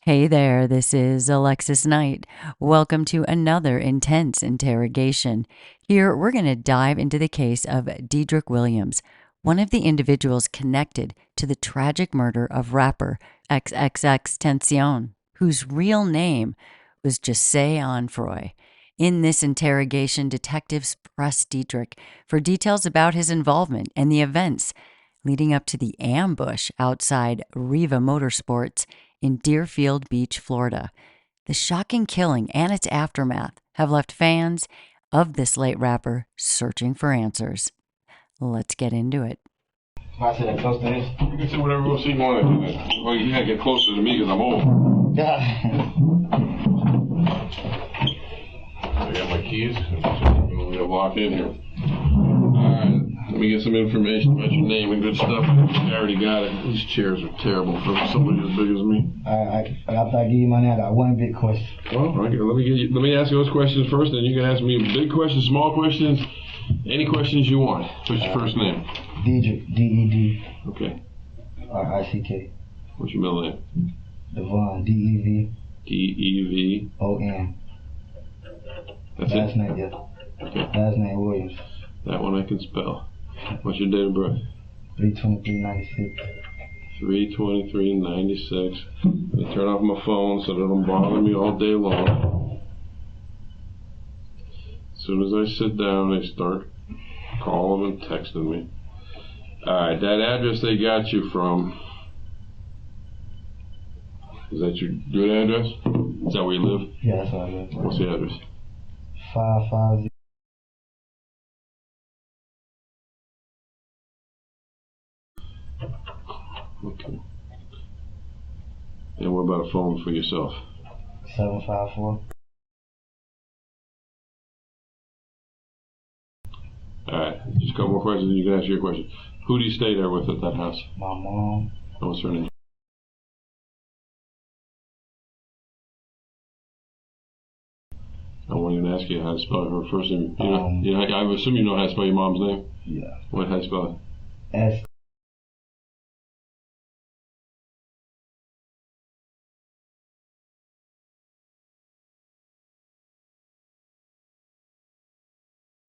Hey there, this is Alexis Knight. Welcome to another intense interrogation. Here, we're going to dive into the case of Dedrick Williams, one of the individuals connected to the tragic murder of rapper XXXTentacion, whose real name was Jesse Onfroy. In this interrogation, detectives press Dedrick for details about his involvement and the events leading up to the ambush outside Riva Motorsports in Deerfield Beach, Florida. The shocking killing and its aftermath have left fans of this late rapper searching for answers. Let's get into it. I said that close to this? You can say whatever else you want to do. Well, you gotta get closer to me because I'm old. Yeah. I got my keys. I'm gonna walk in here. Alright, let me get some information about your name and good stuff. I already got it. These chairs are terrible for somebody as big as me. After I give you my name, I got one big question. Well, okay, let me ask you those questions first, then you can ask me big questions, small questions, any questions you want. What's your first name? Dedrick, D-E-D. Okay. R-I-C-K. What's your middle name? Devon, D-E-V. D-E-V. O-N. That's Last it? name, yeah. Okay. Last name Williams. That one I can spell. What's your date of birth? 3/23/96. 3/23/96. Let me turn off my phone so that it don't bother me all day long. As soon as I sit down, they start calling and texting me. Alright, that address they got you from, is that your good address? Is that where you live? Yeah, that's what I live. What's the address? 550. Okay. And what about a phone for yourself? 754. Alright, just a couple more questions and you can ask your question. Who do you stay there with at that house? My mom. And what's her name? I wasn't even ask you how to spell her first name. I assume you know how to spell your mom's name? Yeah. What, how do you spell it? S.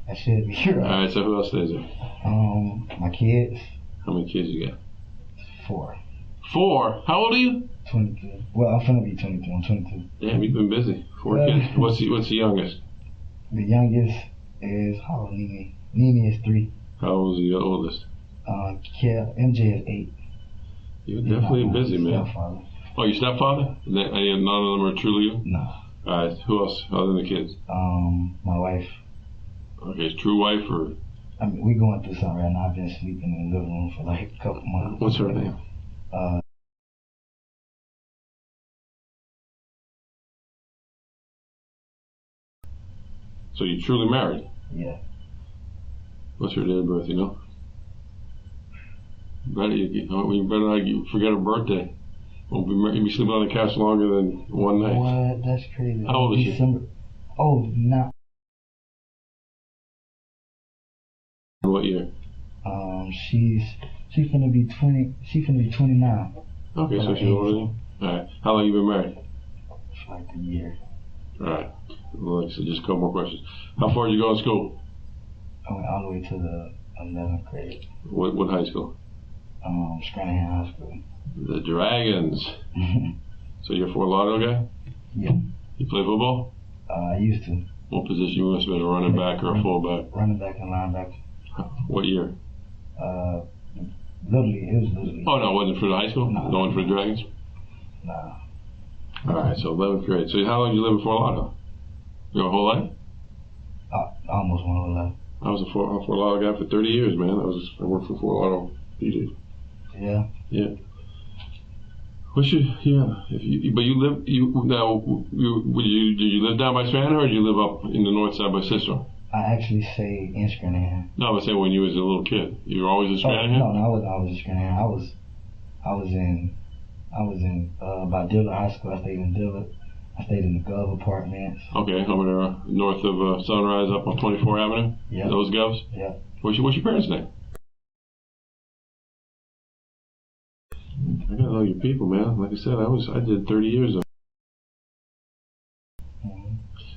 That should be right. Alright, so who else stays there? My kids. How many kids you got? 4. 4? How old are you? 22. Well, I'm finna be 22. I'm 22. Damn, you've been busy. 4 kids. What's the youngest? The youngest is, how old Nene? Nene is 3. How old is the oldest? MJ is 8. You're definitely busy, man. Stepfather. Oh, your stepfather? None of them are truly you? No. Alright, who else other than the kids? My wife. Okay, his true wife or? I mean, we going through something right now. I've been sleeping in the living room for like a couple months. What's her name? So you're truly married? Yeah. What's her date of birth, you know? You better not forget her birthday. You'll be sleeping on the couch longer than one night. What? That's crazy. How old is she? December. Oh, now. What year? She's finna be 20. She's finna be 29. Okay, so she's older than you? Alright. How long you been married? For like a year. Alright. Well, so just a couple more questions. How far did you go to school? I went all the way to the 11th grade. What high school? Scranton High School. The Dragons. So you're a Fort Lauderdale guy? Yeah. You play football? I used to. What position you must have been, a running back or a fullback? Running back and linebacker. What year? Little League. It was Little League. Oh, no, it wasn't for the high school? No. Going for the Dragons? Nah. Alright, so 11th grade. So how long did you live in Fort Lauderdale? Your whole life? Almost my whole life. I was a Fort Lauderdale guy for 30 years, man. I worked for Fort Lauderdale PD. Yeah. Yeah. Did you live down by Strand or did you live up in the north side by Cicero? I actually say in Scranton. No, I was saying when you was a little kid. You were always in Strand? No, I was in Scranton. I was in by Dillard High School. I stayed in Dillard. I stayed in the Gov apartments. Okay, over there north of Sunrise up on 24th Avenue? Yeah. Those Govs? Yeah. What's your parents' name? I gotta know your people, man. Like I said, I did 30 years of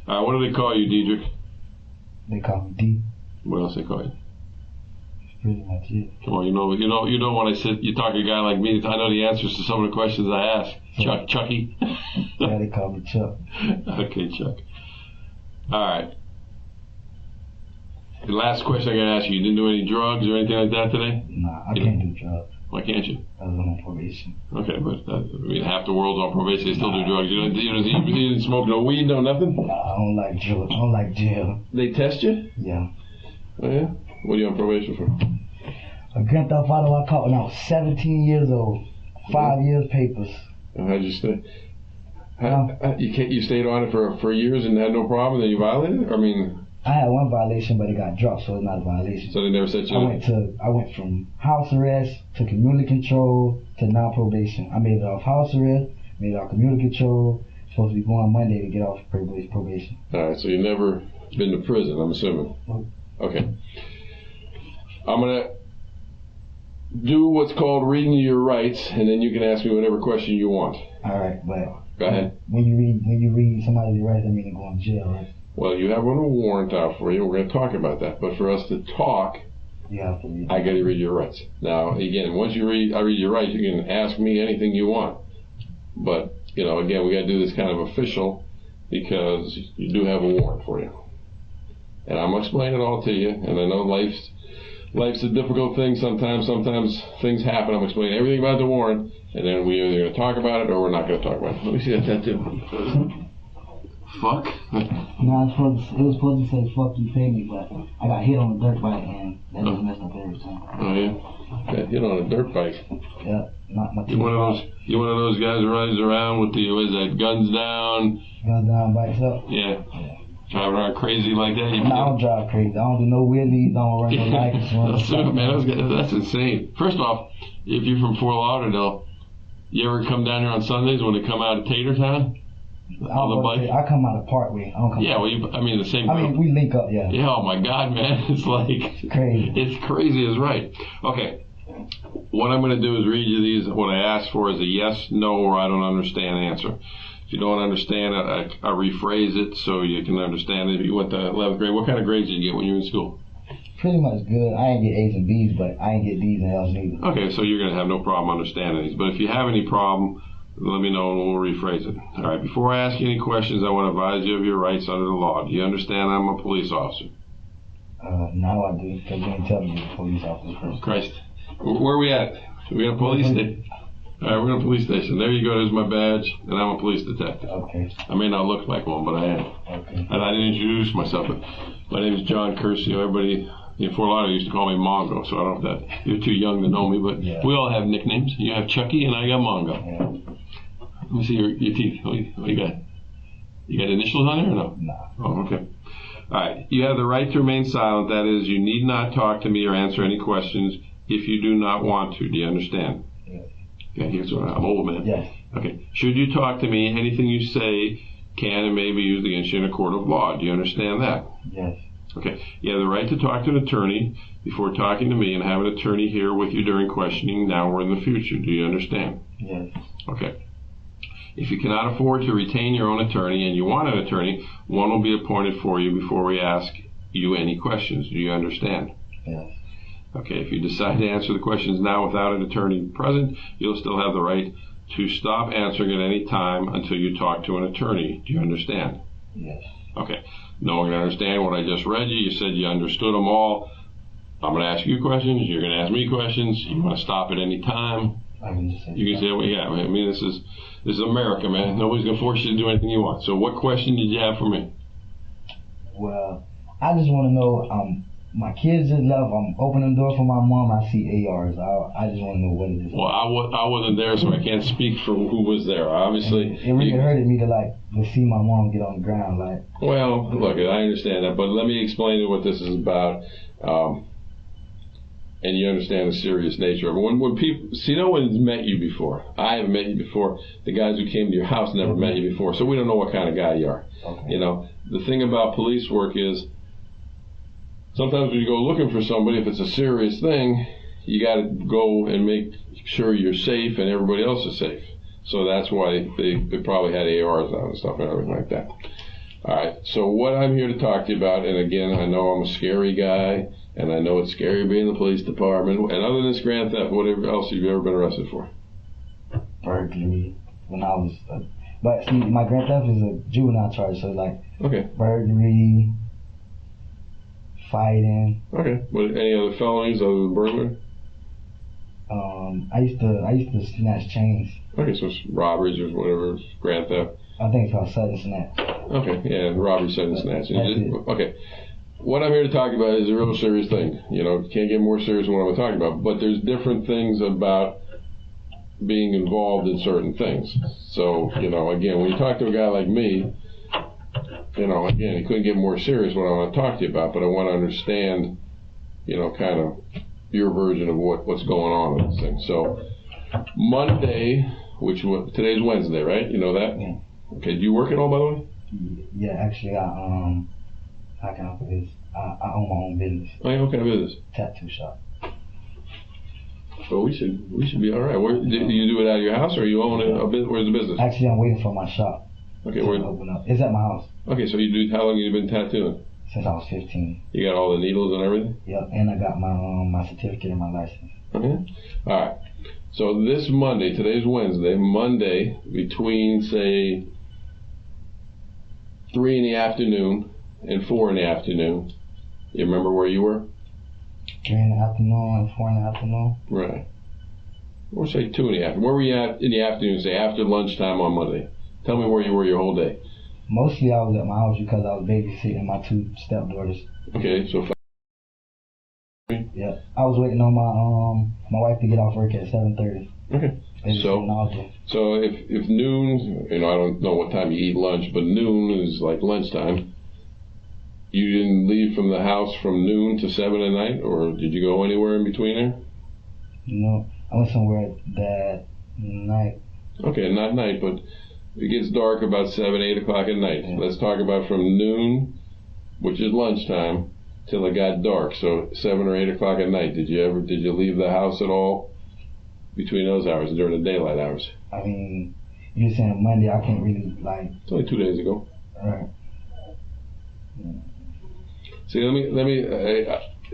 What do they call you, Diedrich? They call me D. What else they call you? That's pretty much it. Come on, you know when you talk to a guy like me, I know the answers to some of the questions I ask. Chucky? Yeah, they call me Chuck. Okay, Chuck. All right. The last question I got to ask you didn't do any drugs or anything like that today? Nah, I can't do drugs. Why can't you? I was on probation. Okay, but half the world's on probation. They still do drugs. You didn't smoke no weed, no nothing? Nah, I don't like drugs. I don't like jail. They test you? Yeah. Oh, yeah? What are you on probation for? A grand theft auto I caught when I was 17 years old. 5 years papers. How'd you stay? You stayed on it for years and had no problem, then you violated it? I had one violation, but it got dropped, so it's not a violation. So they never set you I went from house arrest to community control to non-probation. I made it off house arrest, made it off community control. Supposed to be going Monday to get off probation. All right, so you've never been to prison, I'm assuming. Okay. I'm gonna do what's called reading your rights, and then you can ask me whatever question you want. All right, but go ahead. When you read somebody's rights, I mean they're going to jail, right? Well, you have a warrant out for you. We're going to talk about that. But for us to talk, you have to read. I got to read your rights. Now, again, once I read your rights, you can ask me anything you want. But again, we got to do this kind of official because you do have a warrant for you. And I'm going to explain it all to you. And I know life's a difficult thing sometimes. Sometimes things happen. I'm explaining everything about the warrant, and then we're either going to talk about it or we're not going to talk about it. Let me see that tattoo. Fuck? No, it was supposed to say fuck you, pay me, but I got hit on a dirt bike and that just messed up everything. Oh yeah? Got hit on a dirt bike. Yeah, not my You one of those guys who rides around with guns down? Guns down, bikes up? Yeah. Driving around crazy like that? No, I don't drive crazy. I don't do no wheelies, I don't run no lights. That's insane. First off, if you're from Fort Lauderdale, you ever come down here on Sundays when they come out of Tatertown? I come out of Parkway. I don't come out. The same group. I mean, we link up, yeah. Yeah, oh my God, man. It's like... crazy. It's crazy as right. Okay. What I'm going to do is read you these. What I asked for is a yes, no, or I don't understand answer. If you don't understand it, I rephrase it so you can understand it. If you went to 11th grade, what kind of grades did you get when you were in school? Pretty much good. I ain't get A's and B's, but I ain't get D's and L's neither. Okay, so you're going to have no problem understanding these. But if you have any problem, let me know and we'll rephrase it. All right, before I ask you any questions, I want to advise you of your rights under the law. Do you understand I'm a police officer? Now I do, because you didn't tell me you're a police officer first. Christ. Where are we at? We at a police station? All right, we're in a police station. There you go. There's my badge, and I'm a police detective. Okay. I may not look like one, but I am. Okay. And I didn't introduce myself, but my name is John Curcio. Everybody in Fort Lauderdale used to call me Mongo, so I don't know if you're too young to know me, but we all have nicknames. You have Chucky, and I got Mongo. Yeah. Let me see your teeth. What you got? You got initials on there or no? No. Oh, okay. All right. You have the right to remain silent. That is, you need not talk to me or answer any questions if you do not want to. Do you understand? Yes. Okay, here's what I'm old, man. Yes. Okay. Should you talk to me, anything you say can and may be used against you in a court of law. Do you understand that? Yes. Okay. You have the right to talk to an attorney before talking to me and have an attorney here with you during questioning now or in the future. Do you understand? Yes. Okay. If you cannot afford to retain your own attorney and you want an attorney, one will be appointed for you before we ask you any questions. Do you understand? Yes. Okay, if you decide to answer the questions now without an attorney present, you'll still have the right to stop answering at any time until you talk to an attorney. Do you understand? Yes. Okay. No one can understand what I just read you. You said you understood them all. I'm going to ask you questions. You're going to ask me questions. You want to stop at any time. I can just say you can say, well, yeah. I mean, this is America, man. Nobody's going to force you to do anything you want. So what question did you have for me? Well, I just want to know, my kids just left. I'm opening the door for my mom. I see ARs. I just want to know what it is. Well, I wasn't there, so I can't speak for who was there. Obviously, it really hurted me to see my mom get on the ground. Well, look, I understand that, but let me explain to you what this is about, and you understand the serious nature of it. When people see, no one's met you before. I haven't met you before. The guys who came to your house never met you before, so we don't know what kind of guy you are. Okay. You know, the thing about police work is, sometimes when you go looking for somebody, if it's a serious thing, you got to go and make sure you're safe and everybody else is safe. So that's why they probably had ARs on and stuff and everything like that. All right. So what I'm here to talk to you about, and again, I know I'm a scary guy, and I know it's scary being in the police department. And other than this grand theft, whatever else have you ever been arrested for? Burglary. When I was, but see, my grand theft is a juvenile charge, so it's like Okay. burglary, fighting. Okay. What, any other felonies other than burglary? I used to snatch chains. Okay, so it's robberies or whatever, grand theft. I think it's called sudden snatch. Okay, yeah, robbery, sudden snatch. That's it. Okay. What I'm here to talk about is a real serious thing. You know, can't get more serious than what I'm talking about. But there's different things about being involved in certain things. So, you know, again, when you talk to a guy like me, you know, again, it couldn't get more serious what I want to talk to you about, but I want to understand, you know, kind of your version of what's going on with this thing. So, Monday, today's Wednesday, right? You know that? Yeah. Okay, do you work at all, by the way? Yeah, actually, how can I put this? I own my own business. Oh, yeah, what kind of business? Tattoo shop. Well, we should be all right. Do you do it out of your house, or you own a business? Where's the business? Actually, I'm waiting for my shop Okay, to open up. It's at my house Okay, so how long have you been tattooing? since I was 15. You got all the needles and everything? Yep, and I got my certificate and my license. Okay. All right. So this Monday, today's Wednesday, Monday between say 3 in the afternoon and 4 in the afternoon. You remember where you were? 3 in the afternoon and 4 in the afternoon. Right. Or say 2 in the afternoon. Where were you at in the afternoon? Say after lunchtime on Monday. Tell me where you were your whole day. Mostly I was at my house because I was babysitting my 2 stepdaughters. Okay, so. Yeah, I was waiting on my wife to get off work at 7:30. Okay. So if noon, you know, I don't know what time you eat lunch, but noon is like lunchtime. You didn't leave from the house from noon to 7 at night, or did you go anywhere in between there? No, I went somewhere that night. Okay, not night, but it gets dark about 7, 8 o'clock at night. Yeah. Let's talk about from noon, which is lunchtime, till it got dark. So 7 or 8 o'clock at night. Did you leave the house at all between those hours, during the daylight hours? I mean, you're saying Monday, I can't really like. It's only 2 days ago. Right. See, let me.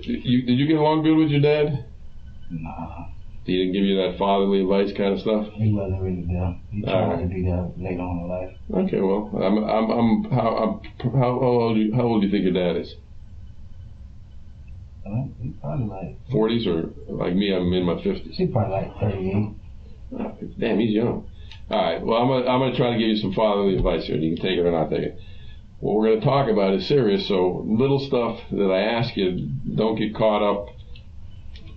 Did you get along good with your dad? Nah. He didn't give you that fatherly advice kind of stuff? He wasn't really there. He tried to be there later on in life. Okay, well, how old do you think your dad is? He's probably like 40s, or like me, I'm in my 50s. He's probably like 38. Oh, damn, he's young. All right, well, I'm gonna try to give you some fatherly advice here. You can take it or not take it. What we're gonna talk about is serious, so little stuff that I ask you, don't get caught up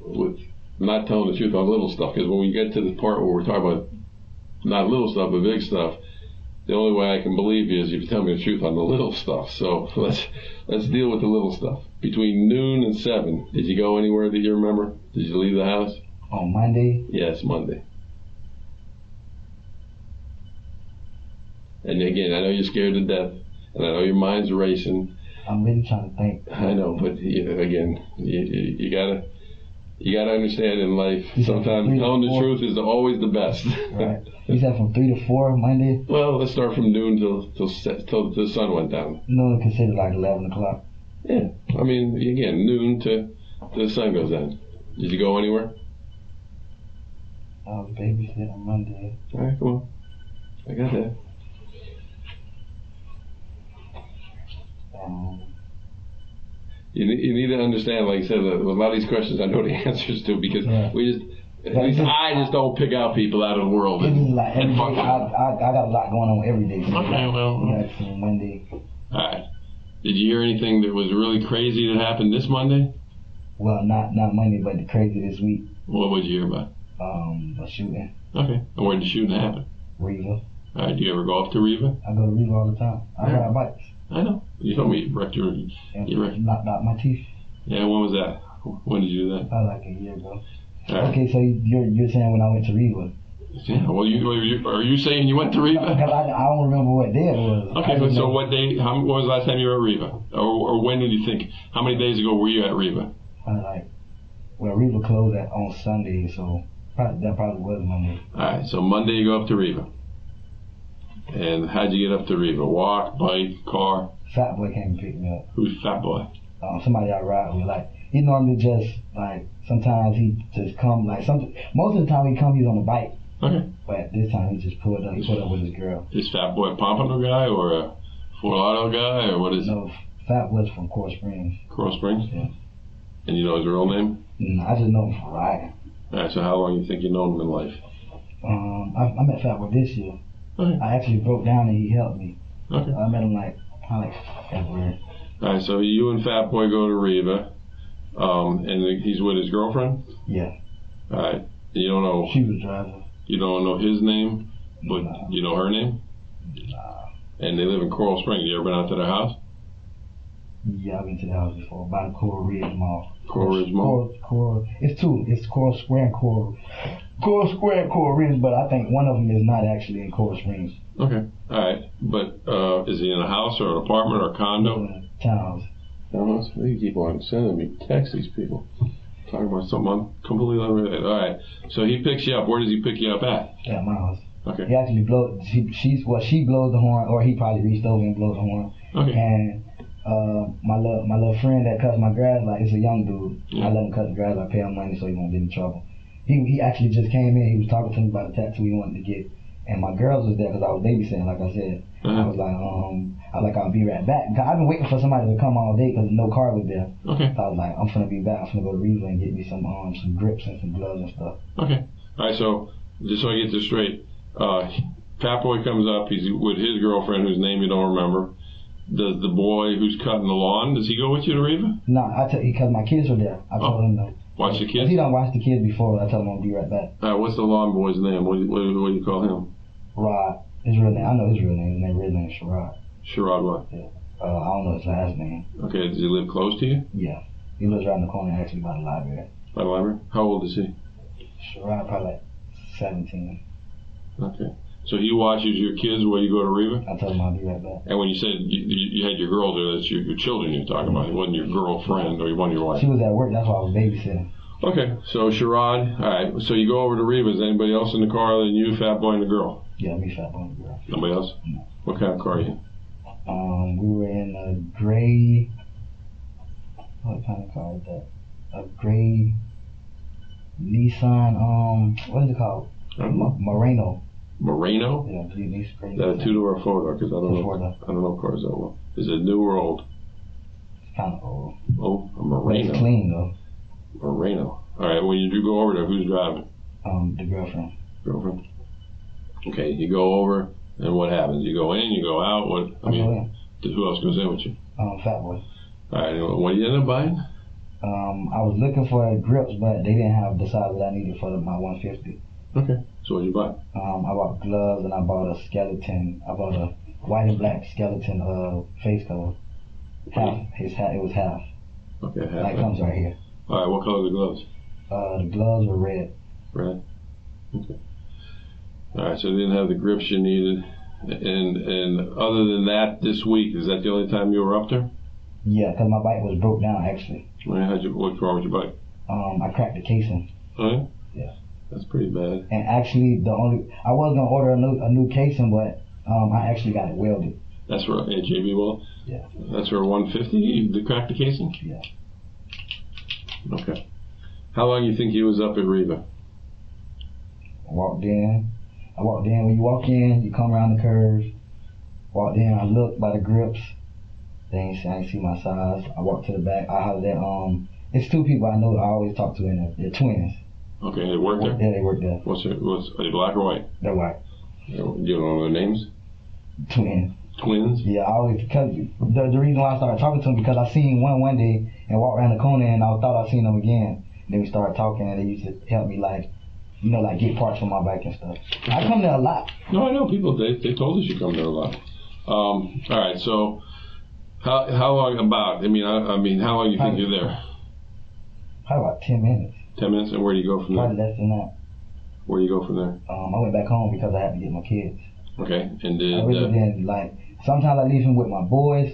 with not telling the truth on little stuff, because when we get to the part where we're talking about not little stuff but big stuff, the only way I can believe you is if you tell me the truth on the little stuff. So let's deal with the little stuff. Between noon and 7, did you go anywhere that you remember? Did you leave the house? On Monday? Yes, Monday. And again, I know you're scared to death, and I know your mind's racing. I'm really trying to think. I know, but again, you gotta understand in life, sometimes telling the truth is always the best. Right. You said from 3 to 4 Monday? Well, let's start from noon till the sun went down. No, considered like 11 o'clock. Yeah, I mean, again, noon to the sun goes down. Did you go anywhere? I was babysitting on Monday. All right, come on. I got that. You need to understand, like I said, a lot of these questions I know the answers to, because at least I just don't pick out people out of the world. It's just like every day, I got a lot going on every day. So okay, well. Yeah, Monday. All right. Did you hear anything that was really crazy that happened this Monday? Well, not Monday, but the crazy this week. What would you hear about? A shooting. Okay. And where did the shooting happen? Riva. All right. Do you ever go up to Riva? I go to Riva all the time. I ride bikes. I know. You told me you wrecked knocked out my teeth. Yeah, when was that? When did you do that? Like a year ago. Right. Okay, so you're saying when I went to Riva? Yeah. Well, are you saying you went to Riva? Because I don't remember what day it was. Okay, so what day? When was the last time you were at Riva? Or when did you think? How many days ago were you at Riva? Riva closed on Sunday, so that probably was Monday. All right, so Monday you go up to Riva. And how'd you get up to Riva? Walk, bike, car? Fat Boy came and picked me up. Who's Fat Boy? Somebody I ride with. Like, he normally just, like, sometimes he just come, like, most of the time he's on the bike. Okay. But this time he just pulled up. He pulled up with his girl. Is Fat Boy a Pompano guy or a Fort Lauderdale guy, or what is it? No, Fat Boy's from Coral Springs. Coral Springs? Yeah. And you know his real name? I just know him from riding. Alright, so how long you think you know him in life? I met Fat Boy this year. Okay. I actually broke down and he helped me. Okay. I met him like February. Alright, so you and Fat Boy go to Riva, and he's with his girlfriend? Yeah. Alright. You don't know. She was driving. You don't know his name, but Nah. you know her name? Nah. And they live in Coral Springs. You ever been out to their house? Yeah, I've been to the house before. By the Coral Ridge Mall. Coral Ridge Mall? Coral. It's two. It's Coral Square and Coral Square and Coral Ridge, but I think one of them is not actually in Coral Springs. Okay. Alright. But is he in a house or an apartment or a condo? Townhouse. Townhouse? They keep on sending me texts, these people. Talking about something I'm completely unrelated. Alright. So he picks you up. Where does he pick you up at? At my house. Okay. He actually she blows the horn, or he probably reached over and blows the horn. Okay. And my little friend that cuts my grass, like, it's a young dude. Yeah. I let him cut the grass. I pay him money so he won't get in trouble. He actually just came in. He was talking to me about a tattoo he wanted to get, and my girls was there because I was babysitting, like I said. I was like, I'll be right back. Cause I've been waiting for somebody to come all day because no car was there. Okay. So I was like, I'm finna be back. I'm finna go to Riva and get me some grips and some gloves and stuff. Okay. Alright, so just so I get this straight, Fat Boy comes up, he's with his girlfriend whose name you don't remember. Does the boy who's cutting the lawn, does he go with you to Riva? No, because my kids were there. I told him no. Watch the If kids? he don't watch the kids before, I tell him I'll be right back. What's the lawn boy's name? What do you call him? Rod. His real name. I know his real name. His real name is Sherrod. Sherrod what? I don't know his last name. Okay, does he live close to you? Yeah. He lives right in the corner, actually, by the library. By the library? How old is he? Sherrod probably like 17. Okay. So he watches your kids while you go to Riva? I told him I'll be right back. And when you said you had your girls there, that's your children you're talking about. It wasn't your girlfriend or one of your wife. She was at work. That's why I was babysitting. Okay, so Sherrod, alright, so you go over to Riva. Is anybody else in the car other than you, Fat Boy, and the girl? Yeah, me, Fat Boy, and the girl. Nobody else? No. What kind of car are you in? We were in a gray. What kind of car is that? A gray Nissan. What is it called? Moreno. Moreno? Yeah, gray. Is that a two-door or four-door? Because I don't know cars that well. Is it new or old? It's kind of old. Oh, a But Moreno. it's clean though. Moreno. Alright, when you do go over there, who's driving? The girlfriend. Girlfriend. Okay, you go over, and what happens? You go in, you go out. What? I go in. Who else goes in with you? Fat Boy. Alright, what do you end up buying? I was looking for grips, but they didn't have the size that I needed for my 150. Okay. So what did you buy? I bought gloves and I bought a skeleton. I bought a white and black skeleton face color. Half. His hat. It was half. Okay, half. That comes right here. Alright, what color are the gloves? The gloves were red. Red. Okay. Alright, so you didn't have the grips you needed. And other than that, this week, is that the only time you were up there? Yeah, because my bike was broke down actually. What's wrong with your bike? I cracked the casing. Oh yeah? Yeah. That's pretty bad. And actually, I was gonna order a new casing, but I actually got it welded. That's for a JB weld? Yeah. That's for a 150 to crack the casing? Yeah. Okay. How long you think you was up at Riva? I walked in. When you walk in, you come around the curve. Walked in. I looked by the grips. I ain't see my size. I walked to the back. I hollered at it's two people I know I always talk to in there. They're twins. Okay, they work there? Yeah, they work there. Are they black or white? They're white. You don't know their names? Twins. Twins? Yeah, I always, because the reason why I started talking to them, because I seen one day and walked around the corner and I thought I seen them again. Then we started talking and they used to help me like get parts for my bike and stuff. I come there a lot. No, I know people. They told us you come there a lot. All right. So, how long about? I mean, how long you think you're there? Probably about 10 minutes. 10 minutes. And where do you go from there? Probably less than that. Where do you go from there? I went back home because I had to get my kids. Okay. And did I really didn't like. Sometimes I leave him with my boys,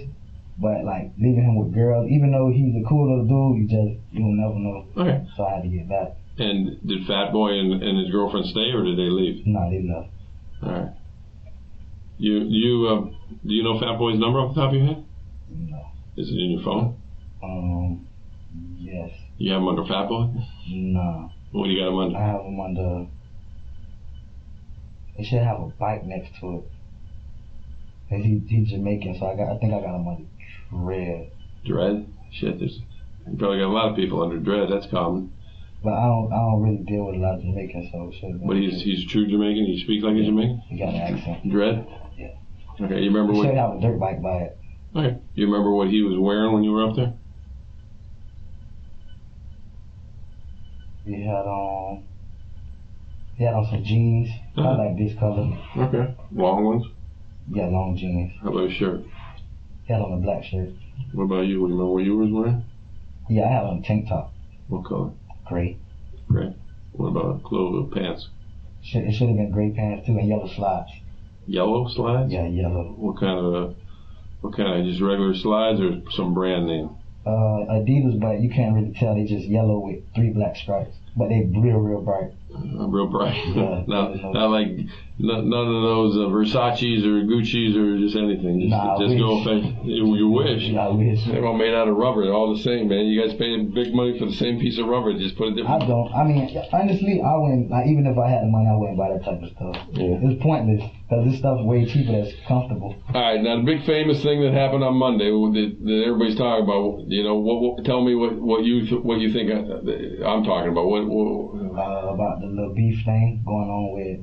but like leaving him with girls, even though he's a cool little dude, you'll never know. Okay. So I had to get back. And did Fat Boy and his girlfriend stay, or did they leave? No, they left. All right. Do you know Fat Boy's number off the top of your head? No. Is it in your phone? Yes. You have him under Fat Boy? No. What do you got him under? I have him under. It should have a bike next to it. Cause he's Jamaican, so I think I got him under Dread. Dread? Shit, you probably got a lot of people under Dread. That's common. But I don't really deal with a lot of Jamaicans, so it should have been. But he's true Jamaican. He speaks like a Jamaican. He got an accent. Dread? Yeah. Okay, you remember He what? should have a dirt bike by it. Okay, you remember what he was wearing when you were up there? He had on some jeans, kind of like this color. Okay, long ones. Yeah, long jeans. How about his shirt? He had on a black shirt. What about you? Do you remember what you was wearing? Yeah, I had on a tank top. What color? Gray. Gray. What about clothes, pants? It should have been gray pants too and yellow slides. Yellow slides? Yeah, yellow. What kind of just regular slides or some brand name? Adidas, but you can't really tell. They just yellow with 3 black stripes, but they real bright. Real bright. Yeah, not like none of those Versace's or Gucci's or just anything. Just go face. You wish. Yeah, I wish. They're all made out of rubber. They're all the same, man. You guys pay big money for the same piece of rubber. Just put a different. I don't. I mean, honestly, I wouldn't. Like, even if I had the money, I wouldn't buy that type of stuff. Yeah. It's pointless because this stuff's way cheaper. That's comfortable. All right, now the big famous thing that happened on Monday that everybody's talking about. You know, tell me what you think I'm talking about. About the little beef thing going on with,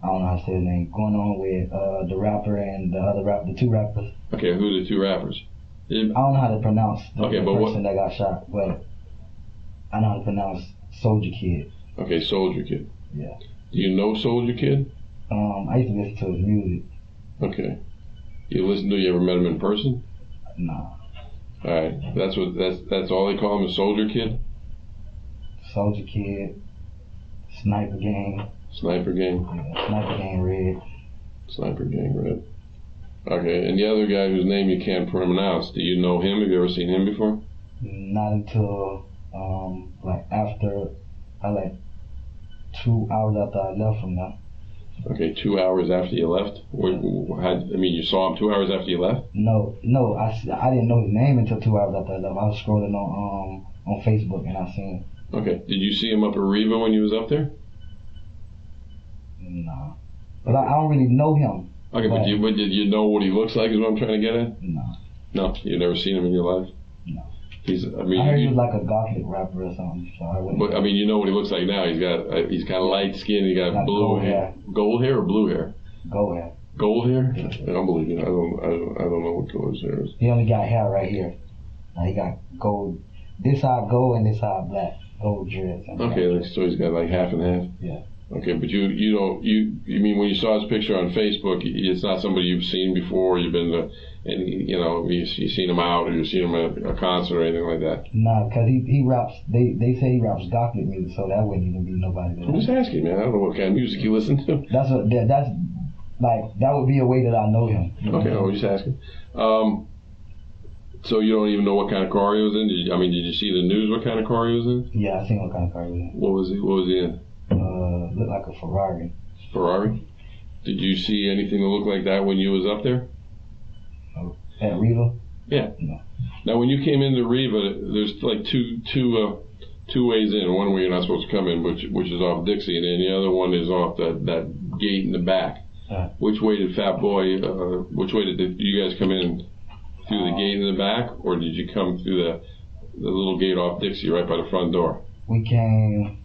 I don't know how to say his name, going on with the rapper and the 2 rappers. Okay, who are the 2 rappers? I don't know how to pronounce the Okay, person that got shot, but I know how to pronounce Soldier Kid. Okay, Soldier Kid. Yeah. Do you know Soldier Kid? I used to listen to his music. Okay. You ever met him in person? Nah. All right. That's all they call him, a Soldier Kid? Soldier Kid, Sniper Gang. Sniper Gang? Yeah, Sniper Gang Red. Sniper Gang Red. Okay, and the other guy whose name you can't pronounce, do you know him? Have you ever seen him before? Not until after 2 hours after I left from there. Okay, 2 hours after you left? You saw him 2 hours after you left? No, I didn't know his name until 2 hours after I left. I was scrolling on Facebook and I seen him. Okay, did you see him up at Riva when you was up there? No. But I don't really know him. Okay, but did you know what he looks like is what I'm trying to get at? No. No, you've never seen him in your life? No. I heard he was like a gothic rapper or something. So I wouldn't. But you know what he looks like now. He's kind of light skinned. He got blue hair. Gold hair or blue hair? Gold hair. Gold hair? Yeah. I don't believe it. I don't know what color his hair is. He only got hair right here. Now he got gold. This side gold and this side black. Gold dreads. Okay, so he's got like half and half. Yeah. Okay, but you mean when you saw his picture on Facebook, it's not somebody you've seen before. You've been to, and you've seen him out or you've seen him at a concert or anything like that. Nah, because he raps. They say he raps gothic music, so that wouldn't even be nobody. I'm just asking, man. I don't know what kind of music you listen to. That's that would be a way that I know him. Okay, I was just asking. So you don't even know what kind of car he was in? Did you see the news? What kind of car he was in? Yeah, I seen what kind of car he was in. What was he in? Looked like a Ferrari. Ferrari? Did you see anything that looked like that when you was up there? At Riva? Yeah. No. Now, when you came into Riva, there's like two ways in. One way you're not supposed to come in, which is off Dixie, and then the other one is off that gate in the back. Which way did Fat Boy? Which way did you guys come in? Through the gate in the back, or did you come through the little gate off Dixie right by the front door? We came,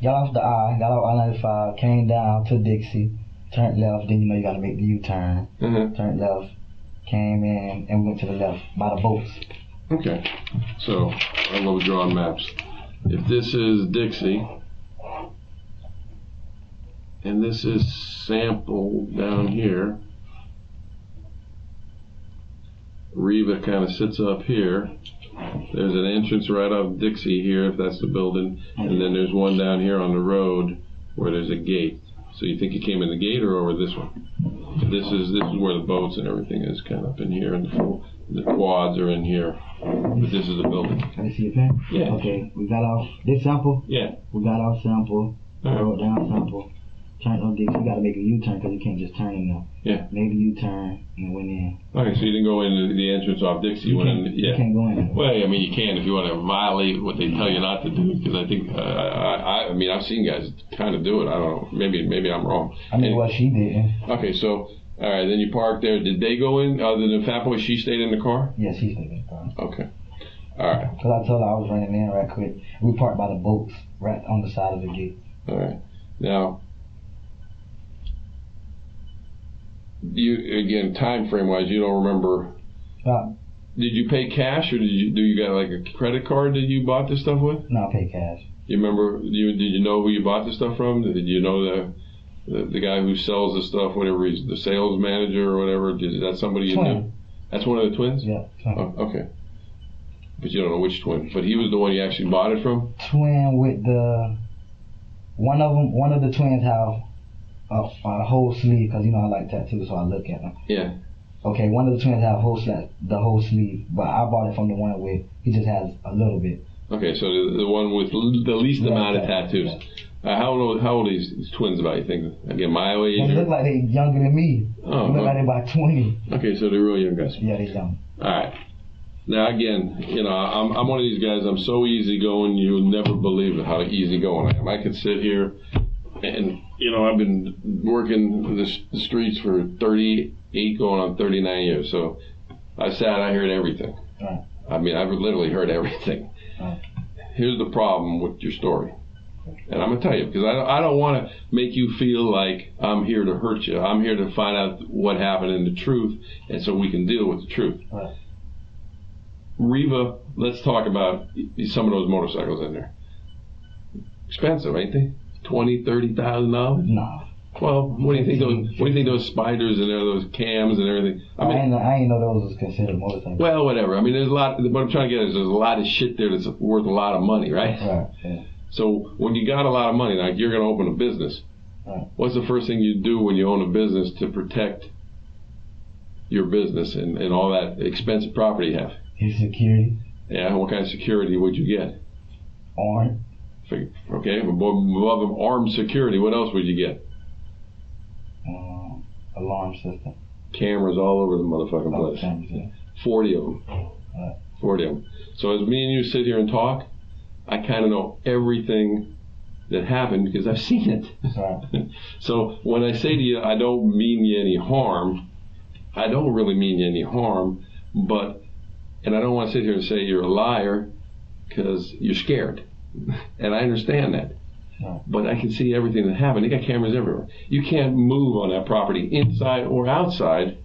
got off the got off I-95, came down to Dixie, turned left, then you got to make the U-turn, turned left, came in, and went to the left by the boats. Okay, so I love drawing maps. If this is Dixie, and this is Sample down here, Riva kind of sits up here. There's an entrance right off Dixie here, if that's the building, and then there's one down here on the road where there's a gate. So you think you came in the gate or over this one? This is where the boats and everything is, kind of up in here, and the quads are in here. But this is the building. Can I see your pen? Yeah. Okay, we got off this Sample. Yeah. We got off Sample. Wrote down Sample. Turn on Dix. You got to make a U-turn because you can't just turn in there. Yeah. Made a U-turn and went in. Okay, so you didn't go into the entrance off Dixie. You You can't go in there. Well, I mean, you can if you want to violate what they tell you not to do. Because I think, I mean, I've seen guys kind of do it. I don't know. Maybe I'm wrong. I mean, what she did. Okay, so all right, then you parked there. Did they go in? Other than Fat Boy, she stayed in the car. Yeah, she stayed in the car. Okay. All right. Because I told her I was running in right quick. We parked by the boats right on the side of the gate. All right. Now, you again, time frame wise, you don't remember. Did you pay cash or did you got like a credit card that you bought this stuff with? No, I paid cash. You remember? Did you know who you bought the stuff from? Did you know the guy who sells the stuff? Whatever he's the sales manager or whatever. Is that somebody you knew? That's one of the twins. Yeah. Oh, okay. But you don't know which twin. But he was the one you actually bought it from. Twin with the one of the twins have a whole sleeve because you know I like tattoos, so I look at them. Yeah. Okay, one of the twins have the whole sleeve, but I bought it from the one with he just has a little bit. Okay, so the one with the least amount of tattoos. Yeah. How old are these twins about, you think? Again, my age? They look like they're younger than me. Oh, they look like they're about 20. Okay, so they're real young guys. Yeah, they're young. All right. Now, again, you know, I'm one of these guys, I'm so easygoing, you'll never believe how easygoing I am. I could sit here and, you know, I've been working the streets for 38 going on 39 years. So I heard everything. Right. I mean, I've literally heard everything. Right. Here's the problem with your story. And I'm going to tell you, because I don't want to make you feel like I'm here to hurt you. I'm here to find out what happened and the truth, and so we can deal with the truth. Right. Reva, let's talk about some of those motorcycles in there. Expensive, ain't they? $20,000-$30,000? No. Well, what do you think those spiders and those cams and everything? I ain't know those was considered motorcycles. Well, whatever. I mean, there's a lot. What I'm trying to get is there's a lot of shit there that's worth a lot of money, right? Right. Yeah. So when you got a lot of money, like you're going to open a business. Right. What's the first thing you do when you own a business to protect your business and all that expensive property you have? His security. Yeah. What kind of security would you get? Armed. Okay. Above armed security, what else would you get? Alarm system. Cameras all over the motherfucking place. Cameras, yeah. 40 of them. 40 of them. So as me and you sit here and talk, I kind of know everything that happened because I've seen it. Right. So when I say to you, I don't mean you any harm, I don't really mean you any harm, and I don't want to sit here and say you're a liar because you're scared. And I understand that. Right. But I can see everything that happened. They got cameras everywhere. You can't move on that property inside or outside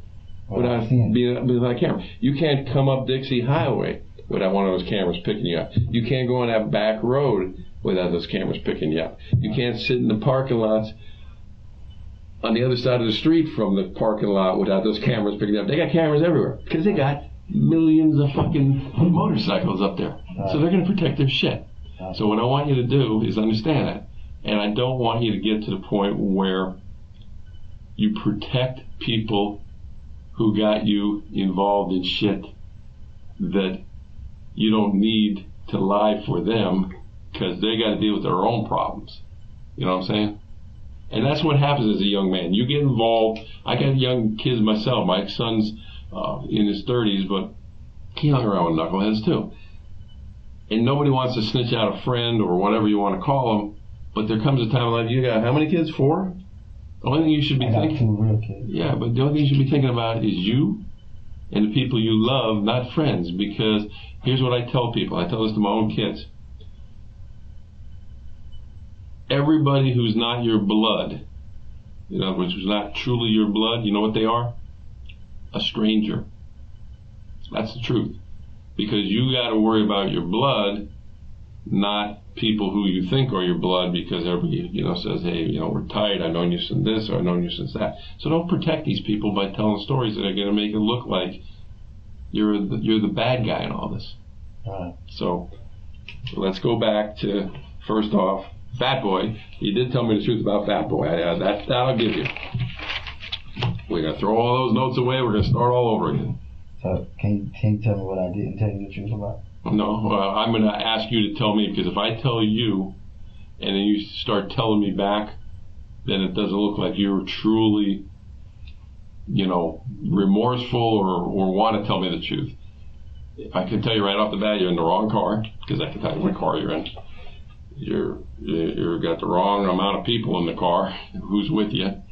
without being without a camera. You can't come up Dixie Highway without one of those cameras picking you up. You can't go on that back road without those cameras picking you up. You can't sit in the parking lots on the other side of the street from the parking lot without those cameras picking you up. They got cameras everywhere because they got millions of fucking motorcycles up there. So they're going to protect their shit. So what I want you to do is understand that. And I don't want you to get to the point where you protect people who got you involved in shit that you don't need to lie for them because they got to deal with their own problems. You know what I'm saying? And that's what happens as a young man. You get involved. I got young kids myself. My son's in his 30s, but he hung around with knuckleheads too. And nobody wants to snitch out a friend or whatever you want to call them. But there comes a time in life, you got how many kids? 4? The only thing you should be thinking. 2 real kids. Yeah, but the only thing you should be thinking about is you and the people you love, not friends. Because here's what I tell people. I tell this to my own kids. Everybody who's not your blood, in other words, who's not truly your blood, you know what they are? A stranger. That's the truth. Because you got to worry about your blood, not people who you think are your blood, because everybody, says, hey, we're tight, I've known you since this, or I've known you since that. So don't protect these people by telling stories that are going to make it look like you're the bad guy in all this. Right. So let's go back to, first off, Fat Boy. You did tell me the truth about Fat Boy. That I'll give you. We're going to throw all those notes away. We're going to start all over again. So can you tell me what I didn't tell you the truth about? No, I'm going to ask you to tell me, because if I tell you and then you start telling me back then it doesn't look like you're truly, remorseful or want to tell me the truth. I can tell you right off the bat, you're in the wrong car, because I can tell you what car you're in. You've got the wrong amount of people in the car who's with you.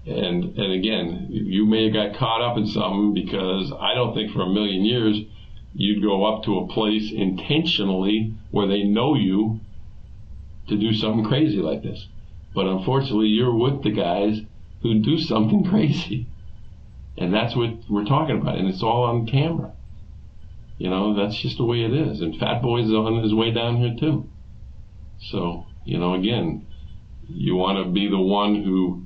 And again, you may have got caught up in something, because I don't think for a million years you'd go up to a place intentionally where they know you to do something crazy like this. But unfortunately, you're with the guys who do something crazy. And that's what we're talking about. And it's all on camera. That's just the way it is. And Fat Boy's on his way down here too. So, again, you want to be the one who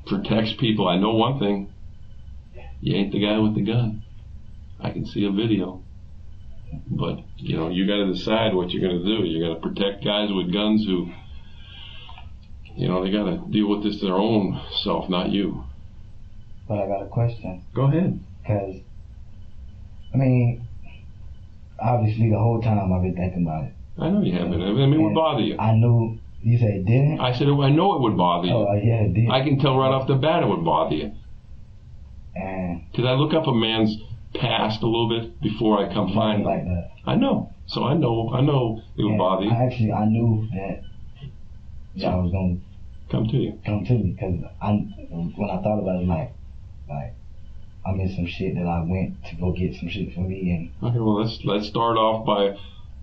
protects people. I know one thing. You ain't the guy with the gun. I can see a video. But, you got to decide what you're going to do. You got to protect guys with guns who, they got to deal with this their own self, not you. But I got a question. Go ahead. Because, obviously the whole time I've been thinking about it. I know you have been. It would bother you. I knew, you said it didn't? I said, I know it would bother you. Oh, yeah, it did. I can tell right off the bat it would bother you. Because I look up a man's past a little bit before I come find him. Like that. I know. So I know it would bother you. I knew that y'all was going to come to me. Because when I thought about it, like, I missed some shit that I went to go get some shit for me. Okay, well, let's start off by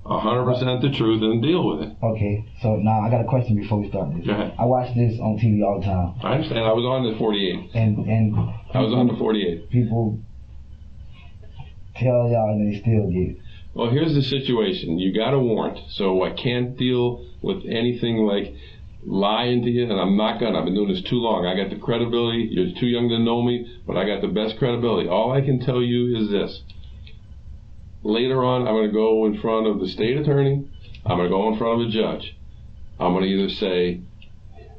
100% the truth and deal with it. Okay, so now I got a question before we start this. Go ahead. I watch this on TV all the time. I understand. I was on the 48. And I was on the 48. People tell y'all and they still get it. Well, here's the situation. You got a warrant, so I can't deal with anything like lying to you, and I'm not gonna. I've been doing this too long. I got the credibility. You're too young to know me, but I got the best credibility. All I can tell you is this. Later on, I'm going to go in front of the state attorney. I'm going to go in front of a judge. I'm going to either say,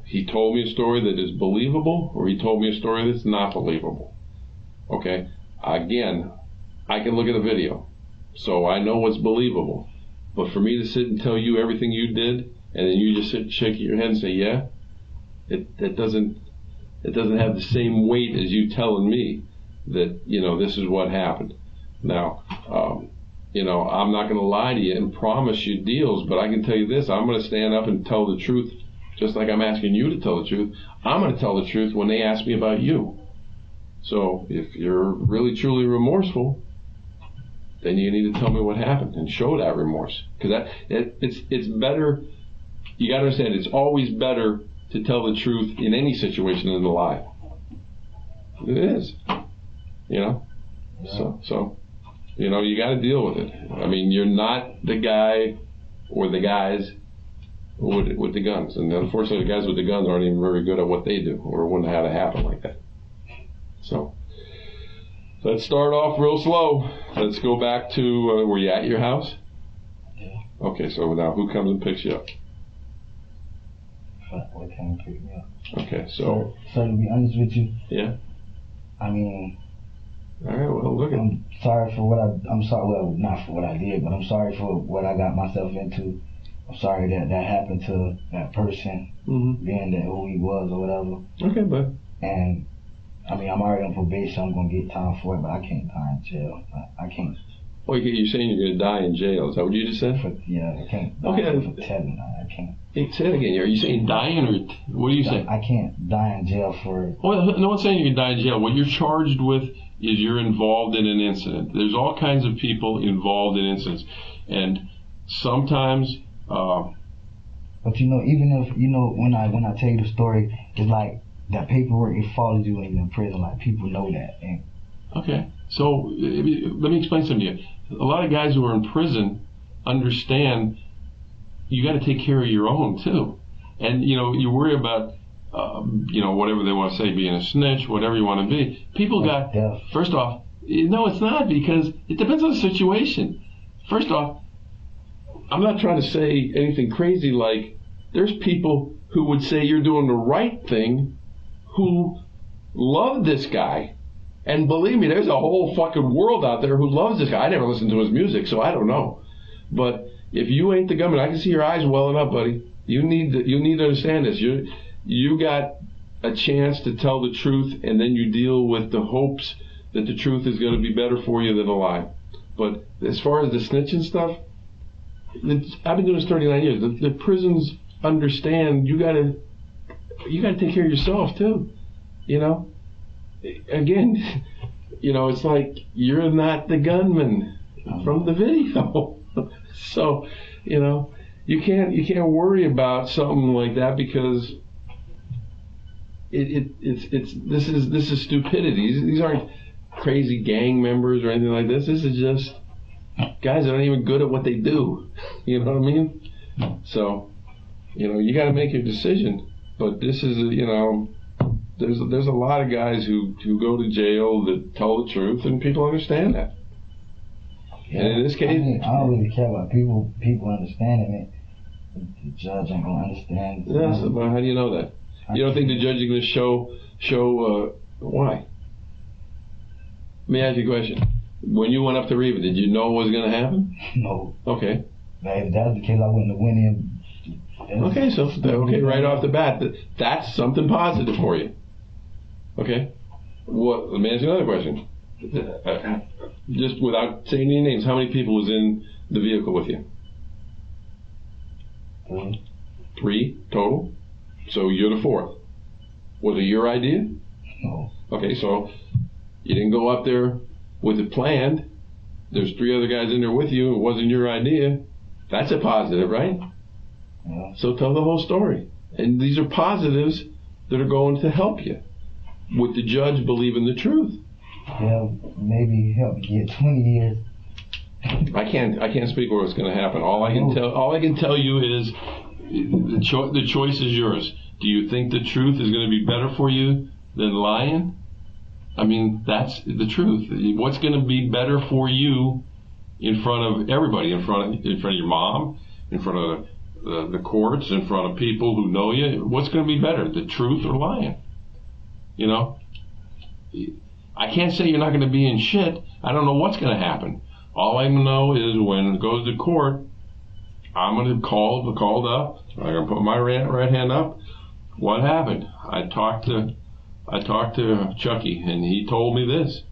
he told me a story that is believable, or he told me a story that's not believable. Okay? Again, I can look at the video, so I know what's believable. But for me to sit and tell you everything you did, and then you just sit and shake your head and say, yeah, it doesn't have the same weight as you telling me that, this is what happened. Now, I'm not going to lie to you and promise you deals, but I can tell you this. I'm going to stand up and tell the truth, just like I'm asking you to tell the truth. I'm going to tell the truth when they ask me about you. So if you're really, truly remorseful, then you need to tell me what happened and show that remorse. Because it's better. You got to understand, it's always better to tell the truth in any situation than to lie. It is. Yeah. So. You got to deal with it. You're not the guy or the guys with the guns. And unfortunately, the guys with the guns aren't even very good at what they do, or wouldn't have had it happen like that. So, let's start off real slow. Let's go back to, were you at your house? Yeah. Okay, so now who comes and picks you up? What came and picked me up? Okay, so to be honest with you, yeah. All right, well, look at. I'm sorry for what I'm sorry. Well, not for what I did, but I'm sorry for what I got myself into. I'm sorry that happened to that person, being that who he was or whatever. Okay, but. And I'm already on probation. I'm gonna get time for it, but I can't die in jail. I can't. Oh, you're saying you're gonna die in jail? Is that what you just said? I can't die for telling. I can't. Hey, say it again. Are you saying dying, or what are you saying? I can't die in jail for. Well, no one's saying you can die in jail. What you're charged with is you're involved in an incident. There's all kinds of people involved in incidents, and sometimes. But even if when I tell you the story, it's like that paperwork, it follows you when you're in prison. Like, people know that. And okay, so let me explain something to you. A lot of guys who are in prison understand you got to take care of your own too, and you worry about whatever they want to say, being a snitch, whatever you want to be. People got first off, no, it's not, because it depends on the situation. First off, I'm not trying to say anything crazy like there's people who would say you're doing the right thing who love this guy. And believe me, there's a whole fucking world out there who loves this guy. I never listened to his music, so I don't know. But if you ain't the gunman, I can see your eyes welling up, buddy. You need to understand this. you got a chance to tell the truth, and then you deal with the hopes that the truth is going to be better for you than a lie. But as far as the snitching stuff, I've been doing this 39 years. The prisons understand you gotta take care of yourself too. You know, again, you know, it's like you're not the gunman from the video. So, you know, you can't worry about something like that because this is stupidity. These aren't crazy gang members or anything like this. This is just guys that aren't even good at what they do. You know what I mean? So, you know, you got to make your decision. But this is, you know, there's a lot of guys who go to jail that tell the truth, and people understand that. Yeah, and in this case, I mean, I don't really care about people understanding it. The judge ain't gonna understand. Yes, well, how do you know that? You don't think the judge is going to show why? Let me ask you a question. When you went up to Reva, did you know what was going to happen? No. Okay. But if that was the case, I wouldn't have went in. Okay, so right off the bat, that's something positive for you. Okay. Let me ask you another question. Just without saying any names, how many people was in the vehicle with you? 3. 3 total? So you're the 4th. Was it your idea? No. Okay, so you didn't go up there with it planned. There's 3 other guys in there with you. It wasn't your idea. That's a positive, right? Yeah. So tell the whole story. And these are positives that are going to help you with the judge believing the truth. Yeah, maybe help get 20 years. I can't speak what's going to happen. All I can tell you is the choice is yours. Do you think the truth is going to be better for you than lying? I mean, that's the truth. What's going to be better for you in front of everybody, in front of your mom, in front of the courts, in front of people who know you? What's going to be better, the truth or lying? You know, I can't say you're not going to be in shit. I don't know what's going to happen. All I know is when it goes to court, I'm going to called up. I'm going to put my right hand up. What happened? I talked to Chucky, and he told me this.